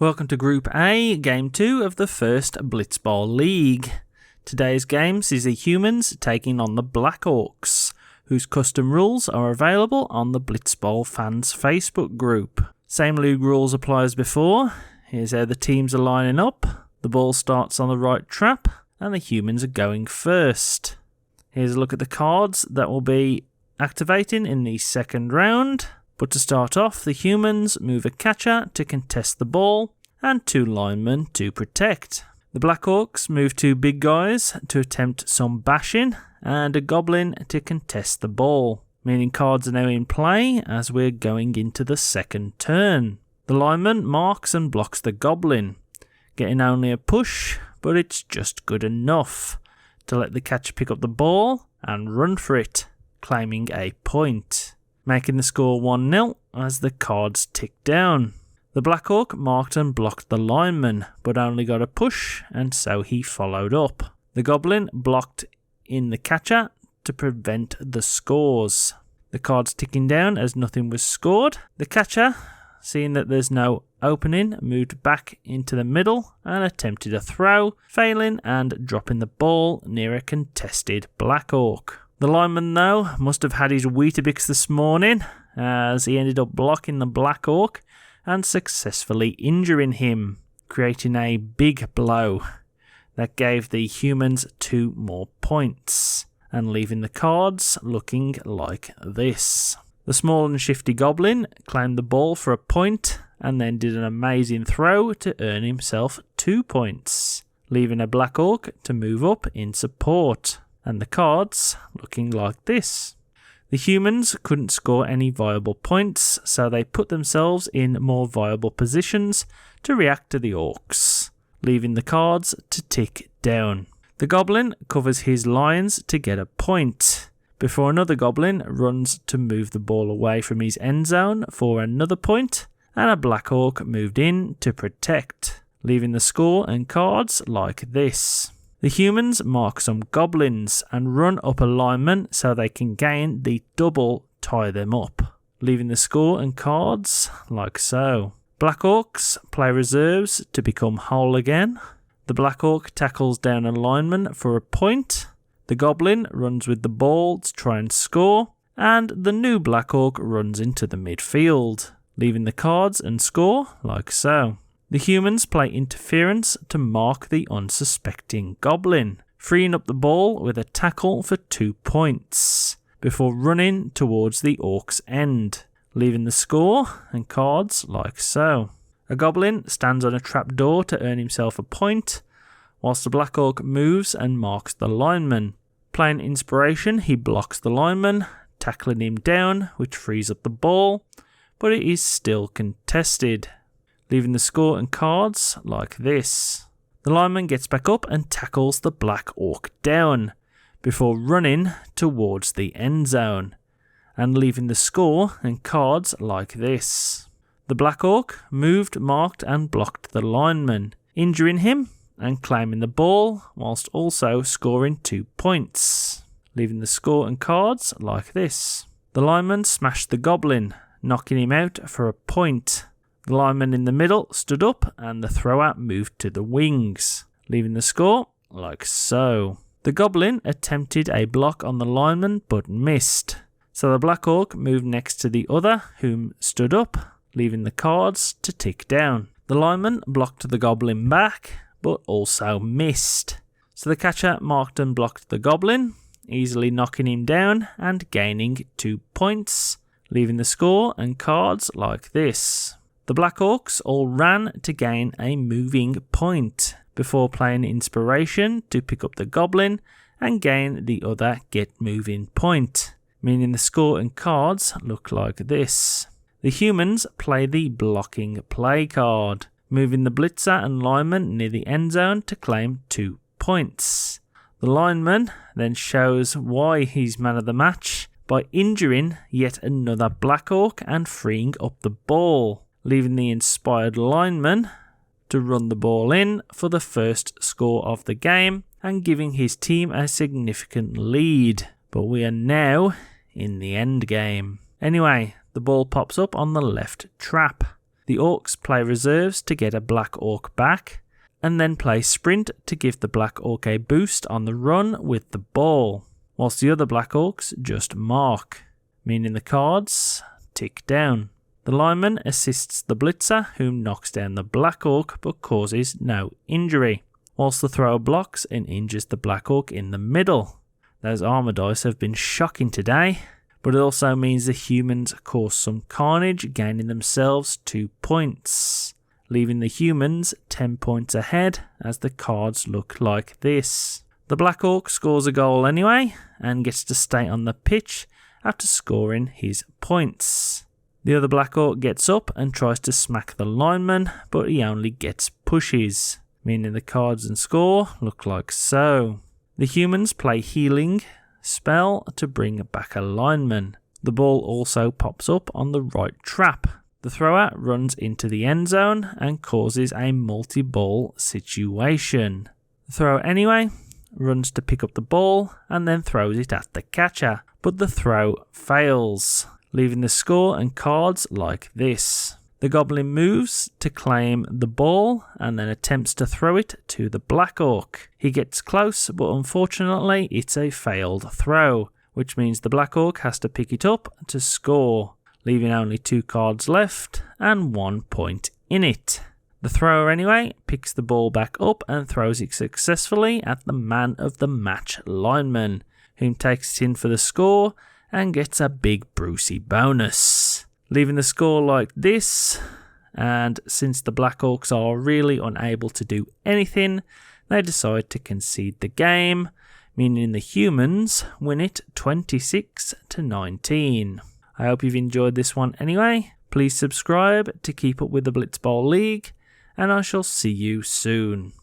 Welcome to Group A, Game 2 of the first Blitz Bowl League. Today's game sees the humans taking on the Black Orcs, whose custom rules are available on the Blitz Bowl fans Facebook group. Same league rules apply as before. Here's how the teams are lining up. The ball starts on the right trap, and the humans are going first. Here's a look at the cards that will be activating in the second round. But to start off, the humans move a catcher to contest the ball and 2 linemen to protect. The Black Orcs move 2 big guys to attempt some bashing and a goblin to contest the ball, meaning cards are now in play as we're going into the second turn. The lineman marks and blocks the goblin, getting only a push, but it's just good enough to let the catcher pick up the ball and run for it, claiming a point, making the score 1-0 as the cards tick down. The Black Orc marked and blocked the lineman, but only got a push, and so he followed up. The goblin blocked in the catcher to prevent the scores. The cards ticking down as nothing was scored. The catcher, seeing that there's no opening, moved back into the middle and attempted a throw, failing and dropping the ball near a contested Black Orc. The lineman, though, must have had his Weetabix this morning, as he ended up blocking the Black Orc and successfully injuring him, creating a big blow that gave the humans 2 more points, and leaving the cards looking like this. The small and shifty goblin claimed the ball for a point, and then did an amazing throw to earn himself 2 points, leaving a Black Orc to move up in support. And the cards looking like this. The humans couldn't score any viable points, so they put themselves in more viable positions to react to the Orcs, leaving the cards to tick down. The goblin covers his lines to get a point, before another goblin runs to move the ball away from his end zone for another point, and a Black Orc moved in to protect, leaving the score and cards like this. The humans mark some goblins and run up a lineman so they can gain the double tie them up, leaving the score and cards like so. Black Orcs play reserves to become whole again. The Black Orc tackles down a lineman for a point. The goblin runs with the ball to try and score, and the new Black Orc runs into the midfield, leaving the cards and score like so. The humans play interference to mark the unsuspecting goblin, freeing up the ball with a tackle for 2 points, before running towards the Orc's end, leaving the score and cards like so. A goblin stands on a trapdoor to earn himself a point, whilst the Black Orc moves and marks the lineman. Playing inspiration, he blocks the lineman, tackling him down, which frees up the ball, but it is still contested, leaving the score and cards like this. The lineman gets back up and tackles the Black Orc down, before running towards the end zone, and leaving the score and cards like this. The Black Orc moved, marked and blocked the lineman, injuring him and claiming the ball, whilst also scoring 2 points, leaving the score and cards like this. The lineman smashed the goblin, knocking him out for a point. The lineman in the middle stood up and the thrower moved to the wings, leaving the score like so. The goblin attempted a block on the lineman but missed, so the Black Orc moved next to the other, whom stood up, leaving the cards to tick down. The lineman blocked the goblin back but also missed, so the catcher marked and blocked the goblin, easily knocking him down and gaining 2 points, leaving the score and cards like this. The Black Orcs all ran to gain a moving point, before playing inspiration to pick up the goblin and gain the other get moving point, meaning the score and cards look like this. The humans play the blocking play card, moving the blitzer and lineman near the end zone to claim 2 points. The lineman then shows why he's man of the match by injuring yet another Black Orc and freeing up the ball, leaving the inspired lineman to run the ball in for the first score of the game and giving his team a significant lead. But we are now in the end game. Anyway, the ball pops up on the left trap, The Orcs play reserves to get a Black Orc back, and then play sprint to give the Black Orc a boost on the run with the ball, whilst the other Black Orcs just mark, meaning the cards tick down. The lineman assists the blitzer, who knocks down the Black Orc but causes no injury, whilst the thrower blocks and injures the Black Orc in the middle. Those armor dice have been shocking today, but it also means the humans cause some carnage, gaining themselves 2 points, leaving the humans 10 points ahead as the cards look like this. The Black Orc scores a goal anyway and gets to stay on the pitch after scoring his points. The other Black Orc gets up and tries to smack the lineman, but he only gets pushes, meaning the cards and score look like so. The humans play healing spell to bring back a lineman. The ball also pops up on the right trap. The thrower runs into the end zone and causes a multi-ball situation. The thrower anyway runs to pick up the ball and then throws it at the catcher, but the throw fails, leaving the score and cards like this. The goblin moves to claim the ball and then attempts to throw it to the Black Orc. He gets close, but unfortunately it's a failed throw, which means the Black Orc has to pick it up to score, leaving only 2 cards left and 1 point in it. The thrower anyway picks the ball back up and throws it successfully at the man of the match lineman, whom takes it in for the score and gets a big Brucey bonus, leaving the score like this. And since the Black Orcs are really unable to do anything, they decide to concede the game, meaning the humans win it 26-19. I hope you've enjoyed this one anyway. Please subscribe to keep up with the Blitz Bowl League, and I shall see you soon.